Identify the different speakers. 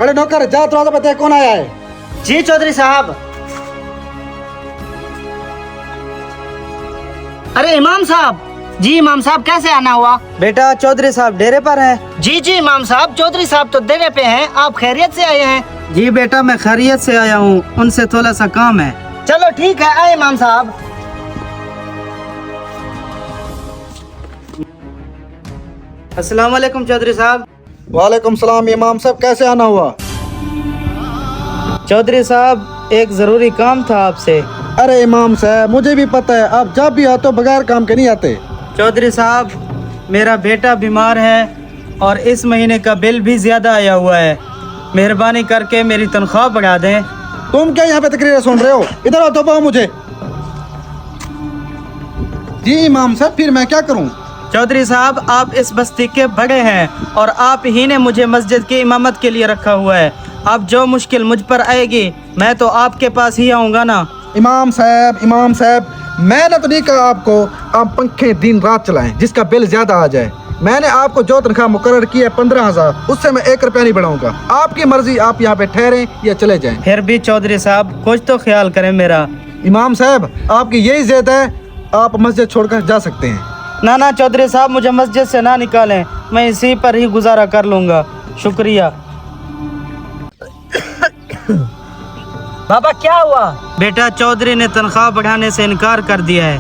Speaker 1: अरे नौकर जा दरवाजा बता कौन आया है।
Speaker 2: जी चौधरी साहब। अरे इमाम साहब। जी इमाम साहब कैसे आना हुआ?
Speaker 3: बेटा चौधरी साहब डेरे पर हैं।
Speaker 2: जी जी इमाम साहब, चौधरी साहब तो डेरे पे हैं। आप खैरियत से आए हैं?
Speaker 3: जी बेटा मैं खैरियत से आया हूँ, उनसे थोड़ा सा काम है।
Speaker 2: चलो ठीक है, आए इमाम साहब।
Speaker 3: अस्सलाम वालेकुम चौधरी साहब।
Speaker 1: वालेकुम सलाम इमाम साहब, कैसे आना हुआ?
Speaker 3: चौधरी साहब एक जरूरी काम था आपसे।
Speaker 1: अरे इमाम साहब मुझे भी पता है, आप जब भी आते हो बगैर काम के नहीं आते।
Speaker 3: चौधरी साहब मेरा बेटा बीमार है और इस महीने का बिल भी ज्यादा आया हुआ है, मेहरबानी करके मेरी तनख्वाह बढ़ा दें।
Speaker 1: तुम क्या यहाँ पे तकरीरें सुन रहे हो? इधर आओ, दबाओ मुझे। जी इमाम साहब फिर मैं क्या करूँ?
Speaker 3: चौधरी साहब आप इस बस्ती के बड़े हैं और आप ही ने मुझे मस्जिद की इमामत के लिए रखा हुआ है। अब जो मुश्किल मुझ पर आएगी मैं तो आपके पास ही आऊँगा ना।
Speaker 1: इमाम साहब मैंने तो नहीं कहा आपको आप पंखे दिन रात चलाएं जिसका बिल ज्यादा आ जाए। मैंने आपको जो तनख्वाह मुकर्रर की है 15,000, उससे मैं 1 रुपया नहीं बढ़ाऊंगा। आपकी मर्जी, आप यहाँ पे ठहरें या चले जाएं।
Speaker 3: फिर भी चौधरी साहब कुछ तो ख्याल करें मेरा।
Speaker 1: इमाम साहब आपकी यही जिद है, आप मस्जिद छोड़कर जा सकते हैं।
Speaker 3: ना ना चौधरी साहब मुझे मस्जिद से ना निकालें, मैं इसी पर ही गुजारा कर लूँगा। शुक्रिया।
Speaker 2: बाबा क्या हुआ?
Speaker 3: बेटा चौधरी ने तनख्वाह बढ़ाने से इनकार कर दिया है।